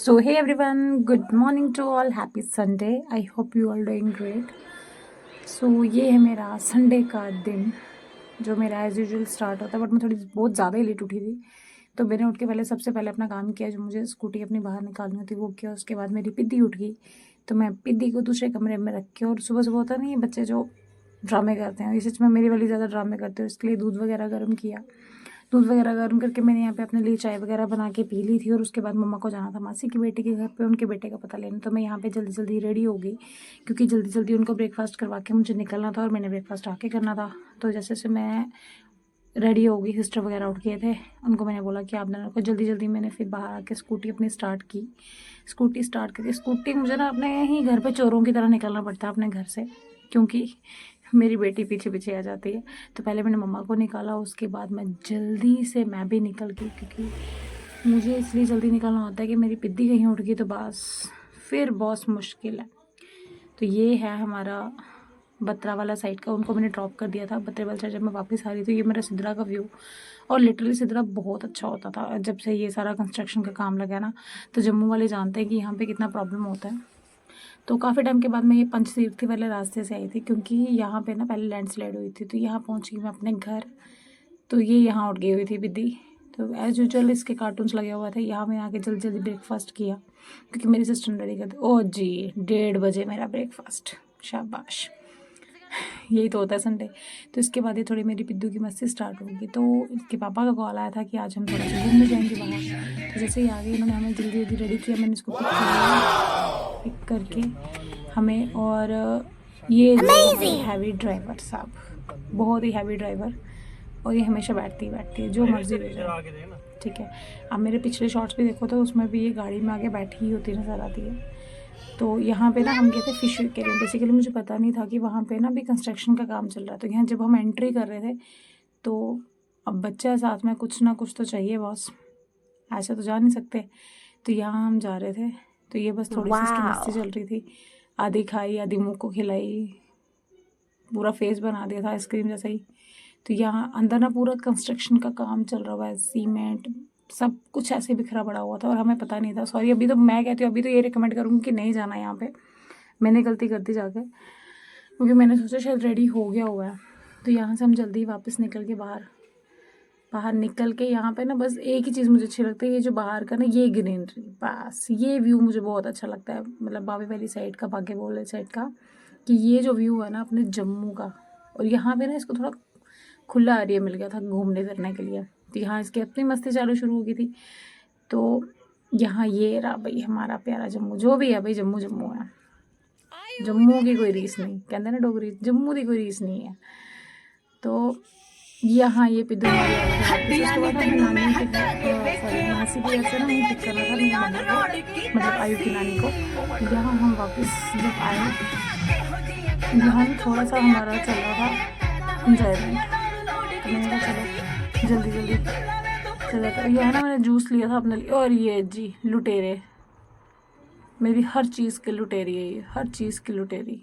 So, hey everyone, good morning to all. Happy Sunday. I hope you all doing great. So, ये है मेरा Sunday का दिन जो मेरा एज़ यूजुअल स्टार्ट होता है, बट मैं थोड़ी बहुत ज़्यादा ही लेट उठी थी। तो मैंने उठ के पहले सबसे पहले अपना काम किया, जो मुझे स्कूटी अपनी बाहर निकालनी होती वो किया। उसके बाद मेरी पिद्दी उठ गई, तो मैं पिद्दी को दूसरे कमरे में रख के, और सुबह सुबह होता नहीं है बच्चे जो ड्रामे करते हैं, इस सच में मेरी वाली ज़्यादा ड्रामे करते हैं। इसके लिए दूध वगैरह गर्म किया। दूध वगैरह गर्म करके मैंने यहाँ पे अपने लिए चाय वगैरह बना के पी ली थी। और उसके बाद मम्मा को जाना था मासी की बेटी के घर पे, उनके बेटे का पता लेना। तो मैं यहाँ पे जल्दी जल्दी रेडी हो गई, क्योंकि जल्दी जल्दी उनको ब्रेकफास्ट करवा के मुझे निकलना था, और मैंने ब्रेकफास्ट आके करना था। तो जैसे से मैं रेडी हो गई, सिस्टर वगैरह उठ गए थे, उनको मैंने बोला कि आप दोनों को जल्दी जल्दी मैंने फिर बाहर आके स्कूटी अपनी स्टार्ट की। स्कूटी स्टार्ट करके स्कूटी मुझे ना अपने ही घर पे चोरों की तरह निकलना पड़ता है अपने घर से, क्योंकि मेरी बेटी पीछे पीछे आ जाती है। तो पहले मैंने मम्मा को निकाला, उसके बाद मैं जल्दी से मैं भी निकल गई, क्योंकि मुझे इसलिए जल्दी निकलना होता है कि मेरी पिद्दी कहीं उठ गई तो बस फिर बहुत मुश्किल है। तो ये है हमारा बत्रा वाला साइड का, उनको मैंने ड्रॉप कर दिया था। बत्रे वाला साइड जब मैं वापस आ रही थी, ये मेरा सिद्रा का व्यू, और लिटरली सिद्रा बहुत अच्छा होता था जब से ये सारा कंस्ट्रक्शन का काम लगा ना। तो जम्मू वाले जानते हैं कि यहाँ पे कितना प्रॉब्लम होता है। तो काफ़ी टाइम के बाद मैं ये पंचतीर्थी वाले रास्ते से आई थी, क्योंकि यहाँ पे ना पहले लैंडस्लाइड हुई थी। तो यहाँ पहुँची मैं अपने घर, तो ये यहाँ उठ गई हुई थी विधि। तो एज़ यूजुअल इसके कार्टून्स लगे हुए थे। यहाँ मैंने आके जल्दी जल्दी ब्रेकफास्ट किया, क्योंकि मेरी सिस्टर ने रेडी कर दी। ओह जी, 1:30 बजे मेरा ब्रेकफास्ट, शाबाश। यही तो होता है संडे। तो इसके बाद ये थोड़ी मेरी पिद्दू की मस्ती स्टार्ट होगी। तो इसके पापा का कॉल आया था कि आज हम थोड़ा सा घूमने जाएंगे बाहर। तो जैसे ही आ गए इन्होंने हमें जल्दी जल्दी रेडी किया, मैंने इसको पिक करके हमें। और ये हैवी ड्राइवर साहब, बहुत ही हैवी ड्राइवर, और ये हमेशा बैठती है जो मर्जी हो जाए, ठीक है। अब मेरे पिछले शॉट्स भी देखो तो उसमें भी ये गाड़ी में आके बैठी ही होती नज़र आती है। तो यहाँ पे ना हम गए थे फिश के लिए। बेसिकली मुझे पता नहीं था कि वहाँ पे ना भी कंस्ट्रक्शन का काम चल रहा है। तो यहाँ जब हम एंट्री कर रहे थे, तो अब बच्चा साथ में, कुछ ना कुछ तो चाहिए बॉस, ऐसे तो जा नहीं सकते। तो यहाँ हम जा रहे थे, तो ये बस थोड़ी सी इसकी मस्ती चल रही थी। आधी खाई, आधी मुँह को खिलाई, पूरा फेस बना दिया था आइसक्रीम जैसा ही। तो यहाँ अंदर ना पूरा कंस्ट्रक्शन का काम चल रहा हुआ है, सीमेंट सब कुछ ऐसे बिखरा पड़ा हुआ था, और हमें पता नहीं था। सॉरी, अभी तो मैं कहती हूँ, अभी तो ये रिकमेंड करूँगी कि नहीं जाना यहाँ पे। मैंने गलती कर दी जाके, क्योंकि मैंने सोचा शायद रेडी हो गया हुआ है। तो यहाँ से हम जल्दी वापस निकल के बाहर निकल के, यहाँ पे ना बस एक ही चीज़ मुझे अच्छी लगती है, ये जो बाहर का ना ये ग्रीनरी, बस ये व्यू मुझे बहुत अच्छा लगता है। मतलब बाबे वाली साइड का, बागे बोले साइड का, कि ये जो व्यू है ना अपने जम्मू का। और यहाँ पे ना इसको थोड़ा खुला एरिया मिल गया था घूमने फिरने के लिए। तो यहाँ इसकी अपनी मस्ती चालू शुरू हो गई थी। तो यहाँ ये रहा भाई हमारा प्यारा जम्मू, जो भी है भाई जम्मू जम्मू है। जम्मू की कोई रीस नहीं, कहते ना डोगरी, जम्मू की कोई रीस नहीं है। तो यहाँ ये पिद्दू हमारी आ गई थी। उसके बाद हमें नानी के मासी की घर से ना हमें पिक करना था मेरी मम्मा को, मतलब आयु की नानी को। यहाँ हम वापस जब आए, यहाँ थोड़ा सा हमारा चल रहा था इंजॉयमेंट। तो मैंने कहा चलो जल्दी जल्दी चल जाता है। यह ना मैंने जूस लिया था अपने लिए, और ये जी लुटेरे, मेरी हर चीज़ के लुटेरी है ये, हर चीज़ की लुटेरी।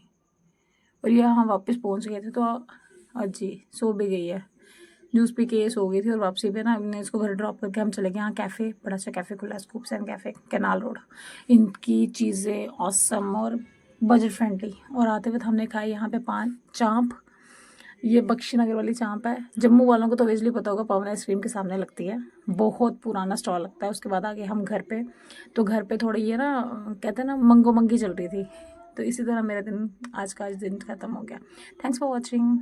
और यह हम वापस पहुंच गए थे, तो आज जी सो भी गई है, जूस पी के ये सो गई थी। और वापसी पे ना हमने इसको घर ड्रॉप करके हम चले गए। यहाँ कैफ़े, बड़ा अच्छा कैफ़े खुला है, scoops and cafe, canal road. इनकी चीज़ें ऑसम और बजट फ्रेंडली। और आते हुए हमने खाई यहाँ पे 5 चाँप, ये बख्शी नगर वाली चाँप है। जम्मू वालों को तो वेजली पता होगा, पवन आइसक्रीम के सामने लगती है, बहुत पुराना स्टॉल लगता है। उसके बाद आगे हम घर पे, तो घर पे थोड़ी ये ना कहते हैं ना मंगो मंगी चल रही थी। तो इसी तरह मेरा दिन, आज का दिन ख़त्म हो गया। Thanks for watching.